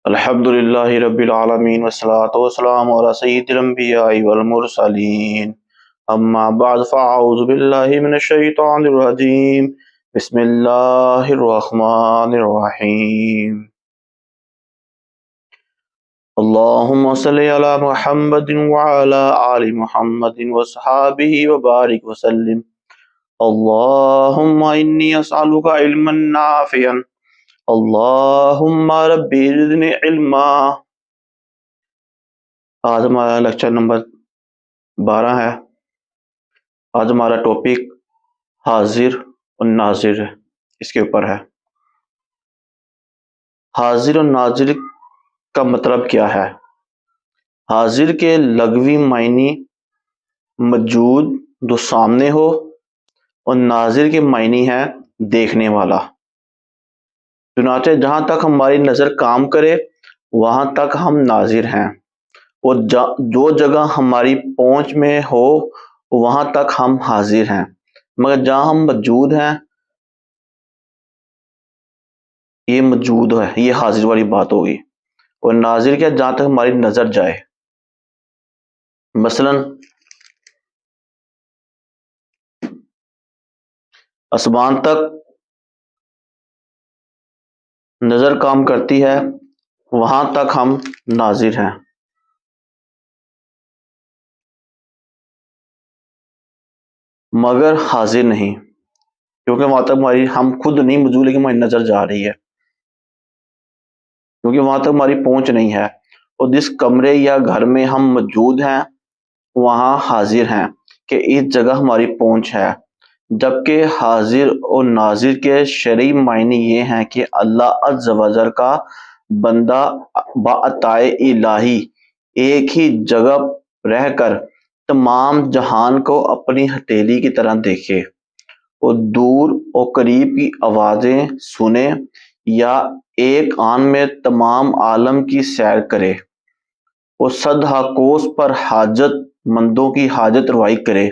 الحمدللہ رب العالمین والصلاة والسلام علی سید الانبیاء والمرسلین اما بعد فاعوذ باللہ من الشیطان الرجیم بسم اللہ الرحمن الرحیم اللہم صلی علی محمد وعلی آل محمد وصحابہ وبارک وسلم اللہم انی اسألک علما نافعا اللہم ربی زدنی علما۔ آج ہمارا لیکچر نمبر 12 ہے۔ آج ہمارا ٹاپک حاضر اور ناظر اس کے اوپر ہے۔ حاضر اور ناظر کا مطلب کیا ہے؟ حاضر کے لغوی معنی موجود جو سامنے ہو، اور ناظر کے معنی ہے دیکھنے والا۔ چنانچہ جہاں تک ہماری نظر کام کرے وہاں تک ہم ناظر ہیں، اور جو جگہ ہماری پہنچ میں ہو وہاں تک ہم حاضر ہیں، مگر جہاں ہم موجود ہیں یہ موجود ہے، یہ حاضر والی بات ہوگی۔ اور ناظر کیا؟ جہاں تک ہماری نظر جائے۔ مثلا آسمان تک نظر کام کرتی ہے، وہاں تک ہم ناظر ہیں۔ مگر حاضر نہیں، کیونکہ وہاں تک ہم خود نہیں موجود، لیکن ہماری نظر جا رہی ہے، کیونکہ وہاں تک ہماری پہنچ نہیں ہے۔ اور جس کمرے یا گھر میں ہم موجود ہیں وہاں حاضر ہیں کہ اس جگہ ہماری پہنچ ہے۔ جبکہ حاضر اور ناظر کے شرعی معنی یہ ہیں کہ اللہ عز و جل کا بندہ بعطائے الہی ایک ہی جگہ رہ کر تمام جہان کو اپنی ہتھیلی کی طرح دیکھے، اور دور اور قریب کی آوازیں سنے، یا ایک آن میں تمام عالم کی سیر کرے، اور صدہا کوس پر حاجت مندوں کی حاجت روائی کرے۔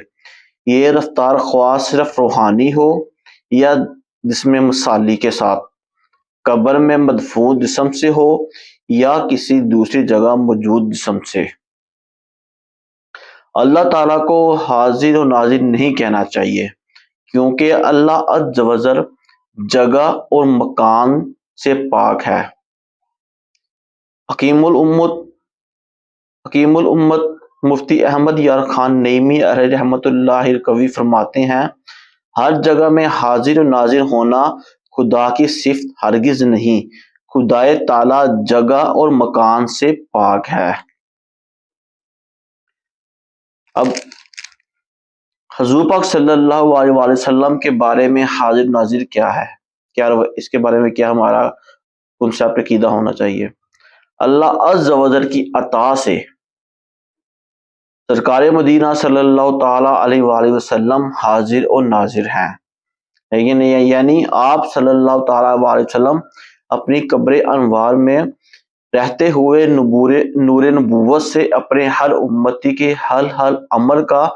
یہ رفتار خواہ صرف روحانی ہو یا جسم مصالی کے ساتھ، قبر میں مدفون جسم سے ہو یا کسی دوسری جگہ موجود جسم سے، اللہ تعالیٰ کو حاضر و ناظر نہیں کہنا چاہیے، کیونکہ اللہ عز و جل جگہ اور مکان سے پاک ہے۔ حکیم الامت مفتی احمد یار خان نعیمی علیہ رحمۃ اللہ القوی فرماتے ہیں، ہر جگہ میں حاضر و ناظر ہونا خدا کی صفت ہرگز نہیں، خدائے تعالیٰ جگہ اور مکان سے پاک ہے۔ اب حضور پاک صلی اللہ علیہ وآلہ وسلم کے بارے میں حاضر ناظر کیا ہے، کیا اس کے بارے میں کیا ہمارا کنسیپٹ عقیدہ ہونا چاہیے؟ اللہ عز و جل کی عطا سے سرکار مدینہ صلی اللہ تعالیٰ علیہ وآلہ وسلم حاضر اور ناظر ہیں، لیکن یعنی آپ صلی اللہ تعالیٰ علیہ وسلم اپنی قبر انوار میں رہتے ہوئے نور نبوت سے اپنے ہر امتی کے ہر عمل کا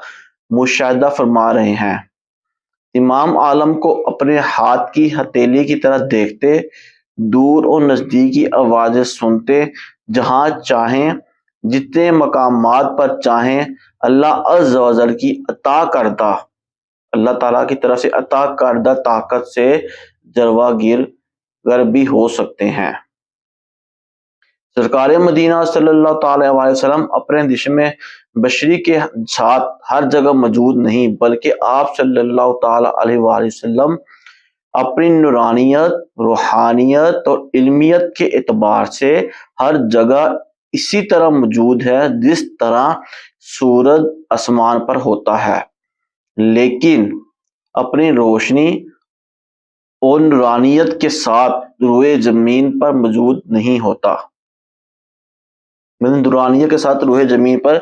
مشاہدہ فرما رہے ہیں، تمام عالم کو اپنے ہاتھ کی ہتھیلی کی طرح دیکھتے، دور اور نزدیک کی آوازیں سنتے، جہاں چاہیں جتنے مقامات پر چاہیں اللہ عز و جل کی عطا کردہ، اللہ تعالیٰ کی طرف سے عطا کردہ طاقت سے جلوہ گر بھی ہو سکتے ہیں۔ سرکار مدینہ صلی اللہ تعالیٰ علیہ وسلم اپنے جسم بشری کے ساتھ ہر جگہ موجود نہیں، بلکہ آپ صلی اللہ تعالیٰ علیہ وآلہ وسلم اپنی نورانیت، روحانیت اور علمیت کے اعتبار سے ہر جگہ اسی طرح موجود ہے جس طرح سورج آسمان پر ہوتا ہے، لیکن اپنی روشنی اور نورانیت کے ساتھ روئے زمین پر موجود نہیں ہوتا، نورانیت کے ساتھ روئے زمین پر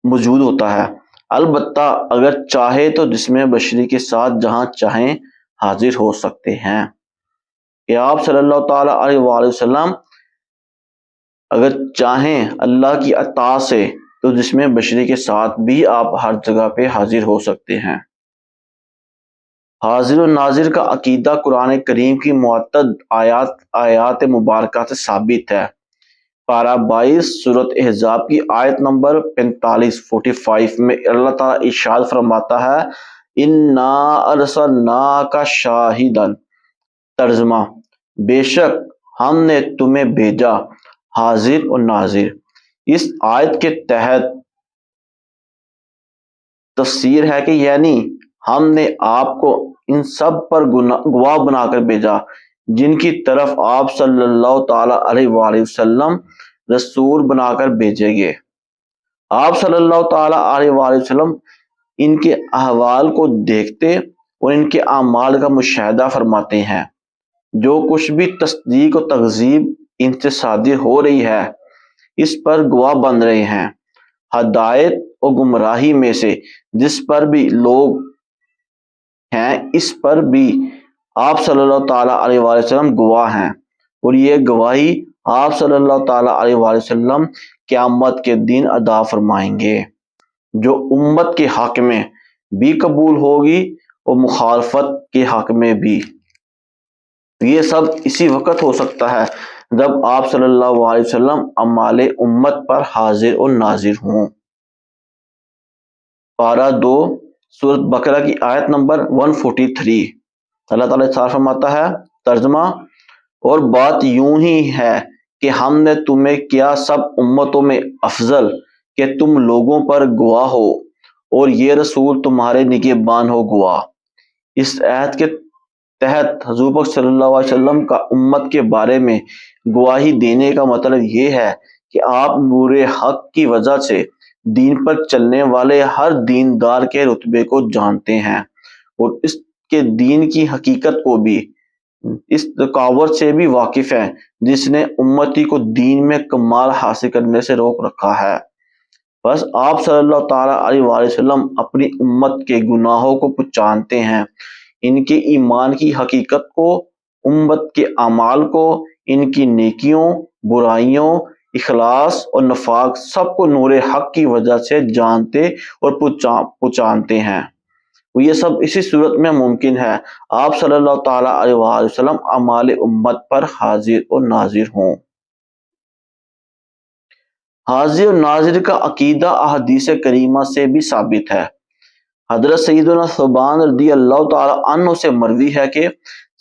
موجود ہوتا ہے۔ البتہ اگر چاہے تو جسم بشری کے ساتھ جہاں چاہیں حاضر ہو سکتے ہیں، کہ آپ صلی اللہ تعالیٰ علیہ وآلہ وسلم اگر چاہیں اللہ کی عطا سے تو جسم بشری کے ساتھ بھی آپ ہر جگہ پہ حاضر ہو سکتے ہیں۔ حاضر و ناظر کا عقیدہ قرآن کریم کی معتد آیات مبارکہ سے ثابت ہے۔ پارہ 22 سورۃ احزاب کی آیت نمبر 45 میں اللہ تعالیٰ ارشاد فرماتا ہے اِنَّا أَرْسَلْنَاكَ شَاہِدًا، ترجمہ بے شک ہم نے تمہیں بھیجا حاضر اور ناظر۔ اس آیت کے تحت تفسیر ہے کہ یعنی ہم نے آپ کو ان سب پر گواہ بنا کر بھیجا جن کی طرف آپ صلی اللہ تعالی علیہ وآلہ وسلم رسول بنا کر بھیجے گے۔ آپ صلی اللہ تعالی علیہ وآلہ وسلم ان کے احوال کو دیکھتے اور ان کے اعمال کا مشاہدہ فرماتے ہیں۔ جو کچھ بھی تصدیق و تکذیب ان سے صادر ہو رہی ہے اس پر گواہ بن رہے ہیں۔ ہدایت اور گمراہی میں سے جس پر بھی لوگ ہیں اس پر بھی آپ صلی اللہ تعالیٰ علیہ وآلہ وسلم گواہ ہیں، اور یہ گواہی آپ صلی اللہ تعالیٰ علیہ وآلہ وسلم قیامت کے دن ادا فرمائیں گے، جو امت کے حق میں بھی قبول ہوگی اور مخالفت کے حق میں بھی۔ یہ سب اسی وقت ہو سکتا ہے جب آپ صلی اللہ علیہ وسلم اعمال امت پر حاضر اور ناظر ہوں۔ پارہ 2 سورۃ بقرہ کی آیت نمبر 143 اللہ تعالیٰ ارشاد فرماتا ہے، ترجمہ اور بات یوں ہی ہے کہ ہم نے تمہیں کیا سب امتوں میں افضل کہ تم لوگوں پر گواہ ہو اور یہ رسول تمہارے نگہبان ہو گواہ۔ اس آیت کے تحت حضور پاک صلی اللہ علیہ وسلم کا امت کے بارے میں گواہی دینے کا مطلب یہ ہے کہ آپ نور حق کی وجہ سے دین پر چلنے والے ہر دیندار کے رتبے کو جانتے ہیں اور اس کے دین کی حقیقت کو بھی، اس رکاوٹ سے بھی واقف ہیں جس نے امتی کو دین میں کمال حاصل کرنے سے روک رکھا ہے۔ بس آپ صلی اللہ تعالیٰ علیہ وآلہ وسلم اپنی امت کے گناہوں کو پہچانتے ہیں، ان کے ایمان کی حقیقت کو، امت کے اعمال کو، ان کی نیکیوں، برائیوں، اخلاص اور نفاق سب کو نور حق کی وجہ سے جانتے اور پہچانتے ہیں۔ یہ سب اسی صورت میں ممکن ہے آپ صلی اللہ تعالیٰ علیہ وآلہ وسلم اعمال امت پر حاضر اور ناظر ہوں۔ حاضر اور ناظر کا عقیدہ احادیث کریمہ سے بھی ثابت ہے۔ حضرت سیدنا ثوبان رضی اللہ تعالیٰ عنہ سے مروی ہے کہ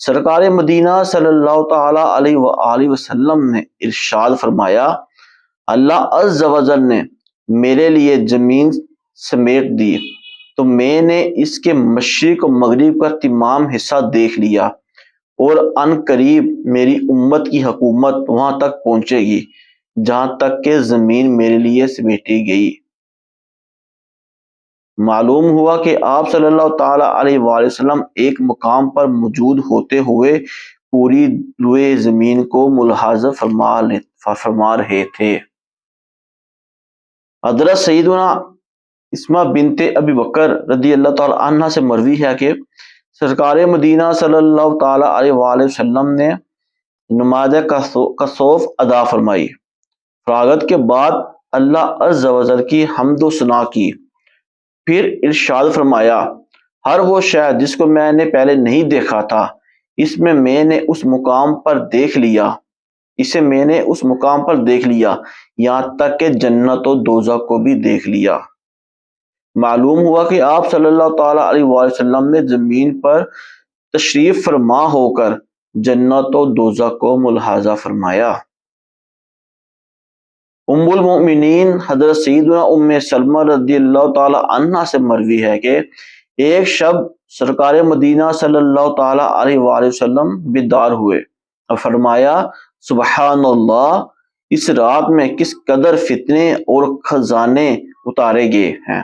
سرکار مدینہ صلی اللہ تعالیٰ علیہ وآلہ وسلم نے ارشاد فرمایا، اللہ عز و جل نے میرے لیے زمین سمیٹ دی تو میں نے اس کے مشرق و مغرب کا تمام حصہ دیکھ لیا، اور ان قریب میری امت کی حکومت وہاں تک پہنچے گی جہاں تک کہ زمین میرے لیے سمیٹی گئی۔ معلوم ہوا کہ آپ صلی اللہ تعالیٰ علیہ وآلہ وسلم ایک مقام پر موجود ہوتے ہوئے پوری روئے زمین کو ملاحظہ فرما رہے تھے۔ حضرت سیدنا اسماء بنت ابی بکر رضی اللہ تعالیٰ عنہ سے مروی ہے کہ سرکار مدینہ صلی اللہ تعالیٰ علیہ وآلہ وسلم نے نماز کسوف ادا فرمائی، فراغت کے بعد اللہ عز و جل کی حمد و ثنا کی، پھر ارشاد فرمایا، ہر وہ شے جس کو میں نے پہلے نہیں دیکھا تھا اسے میں نے اس مقام پر دیکھ لیا، یہاں تک کہ جنت و دوزخ کو بھی دیکھ لیا۔ معلوم ہوا کہ آپ صلی اللہ تعالیٰ علیہ وآلہ وسلم نے زمین پر تشریف فرما ہو کر جنت و دوزخ کو ملاحظہ فرمایا۔ ام المؤمنین حضرت سیدنا ام سلمہ رضی اللہ تعالیٰ عنہ سے مروی ہے کہ ایک شب سرکار مدینہ صلی اللہ تعالیٰ علیہ وآلہ وسلم بیدار ہوئے اور فرمایا، سبحان اللہ، اس رات میں کس قدر فتنے اور خزانے اتارے گئے ہیں۔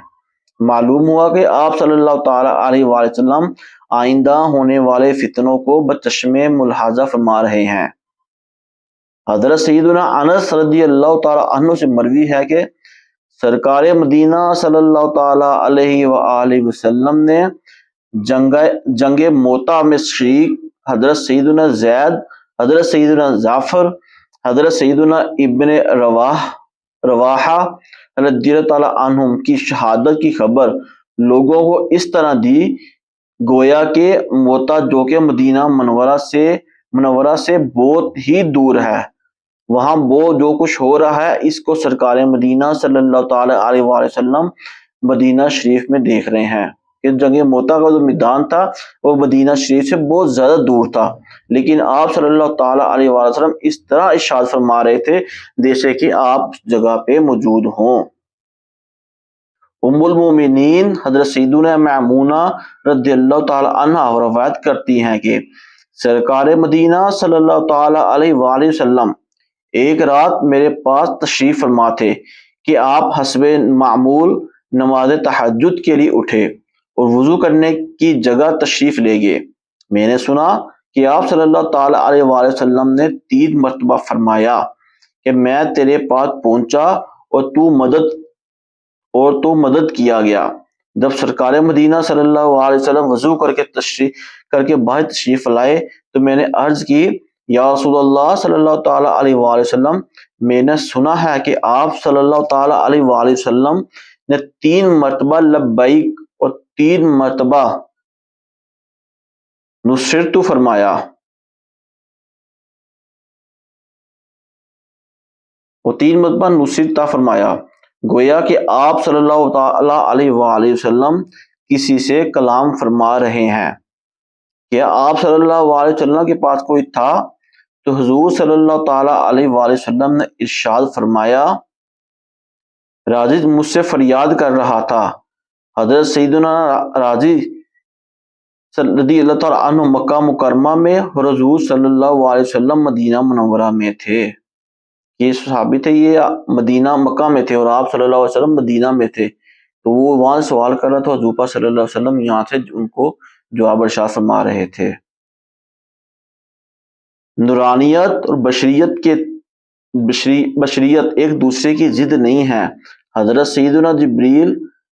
معلوم ہوا کہ آپ صلی اللہ تعالیٰ علیہ وآلہ وسلم آئندہ ہونے والے فتنوں کو بچشمے ملاحظہ فرما رہے ہیں۔ حضرت سیدنا انس رضی اللہ تعالیٰ عنہ سے مروی ہے کہ سرکار مدینہ صلی اللہ تعالیٰ علیہ وآلہ وسلم نے جنگ موتا میں شریک حضرت سیدنا زید، حضرت سیدنا جعفر، حضرت سیدنا ابن رواحہ رضی اللہ تعالیٰ عنہم کی شہادت کی خبر لوگوں کو اس طرح دی گویا کہ موتا جو کہ مدینہ منورہ سے بہت ہی دور ہے، وہاں وہ جو کچھ ہو رہا ہے اس کو سرکار مدینہ صلی اللہ تعالی علیہ وآلہ وسلم مدینہ شریف میں دیکھ رہے ہیں کہ جنگ موتا کا جو میدان تھا وہ مدینہ شریف سے بہت زیادہ دور تھا، لیکن آپ صلی اللہ تعالی علیہ وآلہ وسلم اس طرح ارشاد فرما رہے تھے جیسے کہ آپ جگہ پہ موجود ہوں۔ ام المومنین حضرت سیدنا میمونہ رضی اللہ تعالی عنہ روایت کرتی ہیں کہ سرکار مدینہ صلی اللہ تعالی علیہ وآلہ وسلم ایک رات میرے پاس تشریف فرما تھے کہ آپ حسب معمول نماز تہجد کے لیے اٹھے اور وضو کرنے کی جگہ تشریف لے گئے۔ میں نے سنا کہ آپ صلی اللہ تعالی علیہ وآلہ وسلم نے 3 مرتبہ فرمایا کہ میں تیرے پاس پہنچا اور تو مدد کیا گیا۔ جب سرکار مدینہ صلی اللہ علیہ وسلم وضو کر کے باہر تشریف لائے تو میں نے عرض کی، یا رسول اللہ صلی اللہ تعالی علیہ وآلہ وسلم، میں نے سنا ہے کہ آپ صلی اللہ تعالی علیہ وآلہ وسلم نے 3 مرتبہ لبیک اور 3 مرتبہ نصرت فرمایا، گویا کہ آپ صلی اللہ تعالی علیہ وآلہ وسلم کسی سے کلام فرما رہے ہیں۔ کیا آپ صلی اللہ علیہ وسلم کے پاس کوئی تھا؟ تو حضور صلی اللہ تعالی علیہ وآلہ وسلم نے ارشاد فرمایا، راجد مجھ سے فریاد کر رہا تھا۔ حضرت سیدنا راجد رضی اللہ تعالی عنہ مکہ مکرمہ میں اور حضور صلی اللہ علیہ وسلم مدینہ منورہ میں تھے۔ یہ صحابی تھے، یہ مدینہ مکہ میں تھے اور آپ صلی اللہ علیہ وسلم مدینہ میں تھے، تو وہ وہاں سوال کر رہا تھا، حضور پاک صلی اللہ علیہ وسلم یہاں سے ان کو جواب ارشاد فرما رہے تھے۔ نورانیت اور بشریت ایک دوسرے کی ضد نہیں ہے۔ حضرت سیدنا جبریل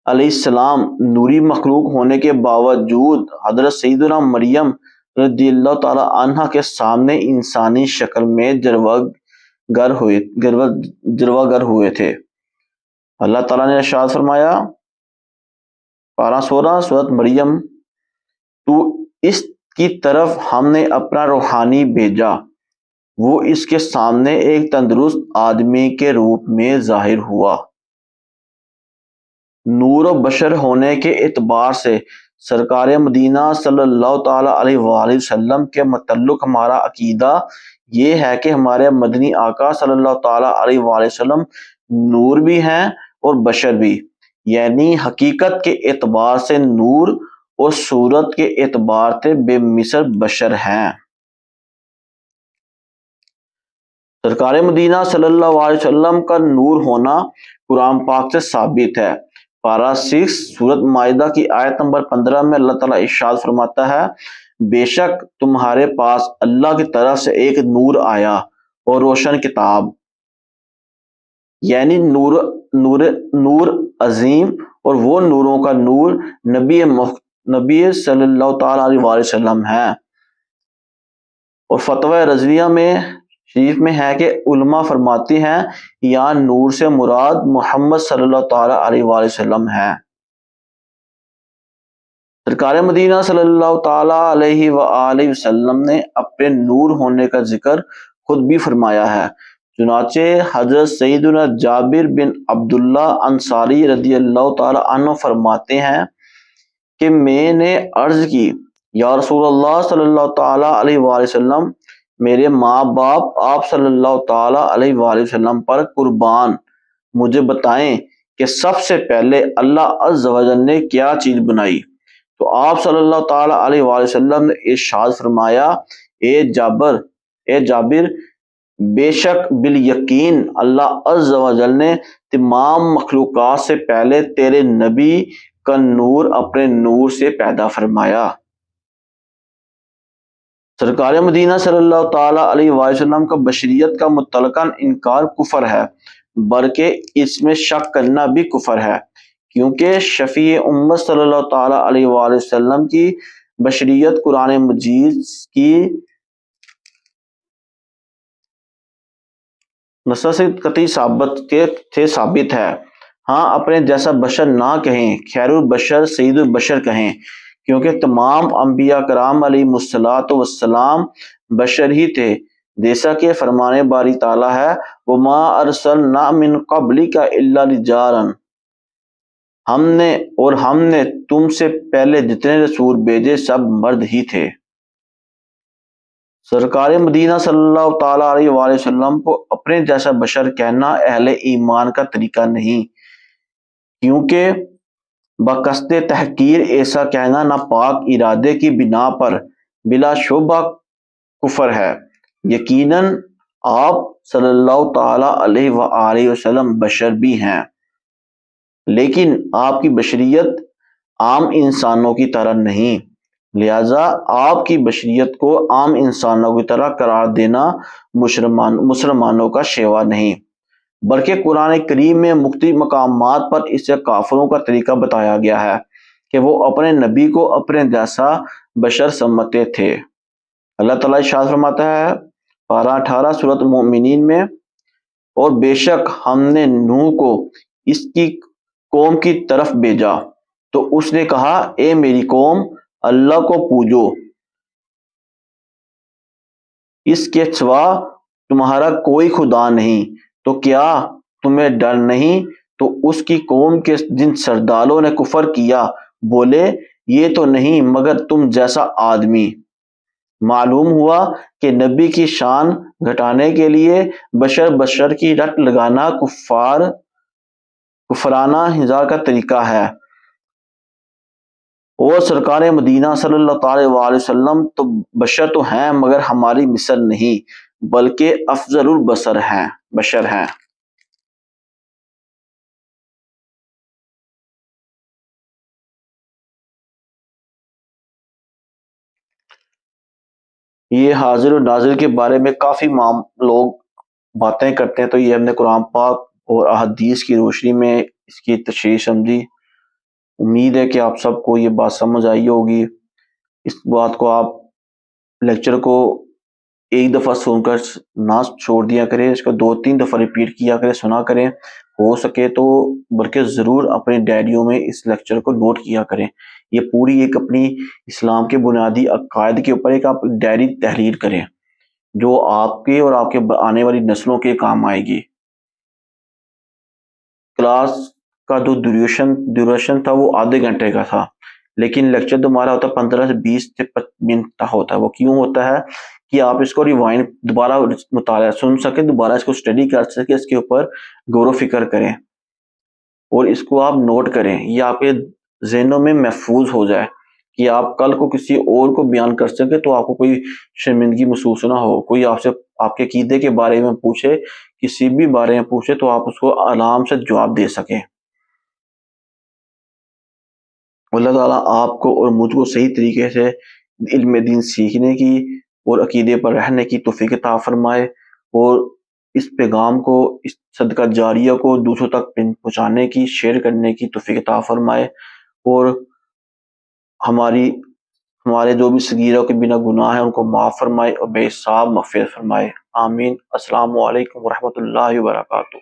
علیہ السلام نوری مخلوق ہونے کے باوجود حضرت سیدنا مریم رضی اللہ تعالی عنہ کے سامنے انسانی شکل میں جلوہ گر ہوئے تھے۔ اللہ تعالیٰ نے ارشاد فرمایا، پارہ 16 سورۃ مریم، تو اس کی طرف ہم نے اپنا روحانی بھیجا، وہ اس کے سامنے ایک تندرست آدمی کے روپ میں ظاہر ہوا۔ نور و بشر ہونے کے اعتبار سے سرکار مدینہ صلی اللہ تعالی علیہ وآلہ وسلم کے متعلق ہمارا عقیدہ یہ ہے کہ ہمارے مدنی آقا صلی اللہ تعالی علیہ وآلہ وسلم نور بھی ہیں اور بشر بھی، یعنی حقیقت کے اعتبار سے نور اور صورت کے اعتبار سے بے مثل بشر ہیں۔ سرکار مدینہ صلی اللہ علیہ وسلم کا نور ہونا قرآن پاک سے ثابت ہے۔ پارہ 6 سورۃ مائدہ کی آیت نمبر 15 میں اللہ تعالیٰ ارشاد فرماتا ہے، بے شک تمہارے پاس اللہ کی طرف سے ایک نور آیا اور روشن کتاب، یعنی نور عظیم، اور وہ نوروں کا نور نبی صلی اللہ تعالی علیہ وآلہ وسلم ہے۔ اور فتویٰ رضویہ میں شریف میں ہے کہ علماء فرماتے ہیں یہاں نور سے مراد محمد صلی اللہ تعالی علیہ وآلہ وسلم ہے۔ سرکار مدینہ صلی اللہ تعالی علیہ وآلہ وسلم نے اپنے نور ہونے کا ذکر خود بھی فرمایا ہے۔ چنانچہ حضرت سیدنا جابر بن عبداللہ انصاری رضی اللہ تعالی عنہ فرماتے ہیں کہ میں نے عرض کی، یا رسول اللہ صلی اللہ تعالی علیہ وآلہ وسلم، میرے ماں باپ آپ صلی اللہ تعالی علیہ وآلہ وسلم پر قربان، مجھے بتائیں کہ سب سے پہلے اللہ عز و جل نے کیا چیز بنائی؟ تو آپ صلی اللہ تعالی علیہ وآلہ وسلم نے ارشاد فرمایا، اے جابر، بے شک بالیقین اللہ عز و جل نے تمام مخلوقات سے پہلے تیرے نبی کا نور اپنے نور سے پیدا فرمایا۔ سرکار مدینہ صلی اللہ تعالی علیہ وآلہ وسلم کا بشریت کا مطلقاً انکار کفر ہے، بلکہ اس میں شک کرنا بھی کفر ہے، کیونکہ شفیع امت صلی اللہ تعالی علیہ وآلہ وسلم کی بشریت قرآن مجید کی نص سے قطعی ثابت ہے۔ ہاں، اپنے جیسا بشر نہ کہیں، خیر البشر سید البشر کہیں، کیونکہ تمام انبیاء کرام علیہ الصلوۃ والسلام بشر ہی تھے، جیسا کہ فرمانے باری تعالیٰ ہے وَمَا أَرْسَلْنَا مِن قَبْلِكَ إِلَّا رِجَالًا، ہم نے تم سے پہلے جتنے رسول بھیجے سب مرد ہی تھے۔ سرکار مدینہ صلی اللہ تعالیٰ علیہ وآلہ وسلم کو اپنے جیسا بشر کہنا اہل ایمان کا طریقہ نہیں، کیونکہ بقصد تحقیر ایسا کہنا ناپاک ارادے کی بنا پر بلا شبہ کفر ہے۔ یقیناً آپ صلی اللہ تعالیٰ علیہ وآلہ وسلم بشر بھی ہیں، لیکن آپ کی بشریت عام انسانوں کی طرح نہیں، لہذا آپ کی بشریت کو عام انسانوں کی طرح قرار دینا مسلمانوں کا شیوا نہیں، بلکہ قرآن کریم میں مختلف مقامات پر اسے کافروں کا طریقہ بتایا گیا ہے کہ وہ اپنے نبی کو اپنے جیسا بشر سمجھتے تھے۔ اللہ تعالیٰ ارشاد فرماتا ہے پارہ 18 سورۃ المؤمنین میں، اور بے شک ہم نے نوح کو اس کی قوم کی طرف بھیجا تو اس نے کہا اے میری قوم اللہ کو پوجو، اس کے سوا تمہارا کوئی خدا نہیں، تو کیا تمہیں ڈر نہیں؟ تو اس کی قوم کے جن سرداروں نے کفر کیا بولے یہ تو نہیں مگر تم جیسا آدمی۔ معلوم ہوا کہ نبی کی شان گھٹانے کے لیے بشر کی رٹ لگانا کفرانہ ہزار کا طریقہ ہے، اور سرکار مدینہ صلی اللہ تعالی وآلہ وسلم تو بشر تو ہیں مگر ہماری مثل نہیں، بلکہ افضل البشر ہیں۔ یہ حاضر و ناظر کے بارے میں کافی لوگ باتیں کرتے ہیں، تو یہ ہم نے قرآن پاک اور احادیث کی روشنی میں اس کی تشریح سمجھی۔ امید ہے کہ آپ سب کو یہ بات سمجھ آئی ہوگی۔ اس بات کو آپ لیکچر کو ایک دفعہ سن کر نہ چھوڑ دیا کریں، اس کو 2-3 دفعہ ریپیٹ کیا کریں، سنا کریں، ہو سکے تو بلکہ ضرور اپنے ڈائریوں میں اس لیکچر کو نوٹ کیا کریں۔ یہ پوری ایک اپنی اسلام کے بنیادی عقائد کے اوپر ایک آپ ڈائری تحریر کریں جو آپ کے اور آپ کے آنے والی نسلوں کے کام آئے گی۔ کلاس کا جو ڈیوریشن تھا وہ آدھے گھنٹے کا تھا، لیکن لیکچر تمہارا ہوتا ہے 15 سے 20 منٹ کا ہوتا ہے۔ وہ کیوں ہوتا ہے کہ آپ اس کو ریوائنڈ دوبارہ مطالعہ سن سکیں، دوبارہ اس کو اسٹڈی کر سکیں، اس کے اوپر غور و فکر کریں اور اس کو آپ نوٹ کریں، یہ آپ کے ذہنوں میں محفوظ ہو جائے کہ آپ کل کو کسی اور کو بیان کر سکیں تو آپ کو کوئی شرمندگی محسوس نہ ہو۔ کوئی آپ سے آپ کے عقیدے کے بارے میں پوچھے، کسی بھی بارے میں پوچھے تو آپ اس کو آرام سے جواب دے سکیں۔ اللہ تعالیٰ آپ کو اور مجھ کو صحیح طریقے سے علم دین سیکھنے کی اور عقیدے پر رہنے کی توفیق عطا فرمائے، اور اس پیغام کو، اس صدقہ جاریہ کو دوسروں تک پہنچانے کی، شیئر کرنے کی توفیق عطا فرمائے، اور ہمارے جو بھی صغیرہ کے بنا گناہ ہیں ان کو معاف فرمائے اور بے حساب مغفرت فرمائے۔ آمین۔ السلام علیکم ورحمۃ اللہ وبرکاتہ۔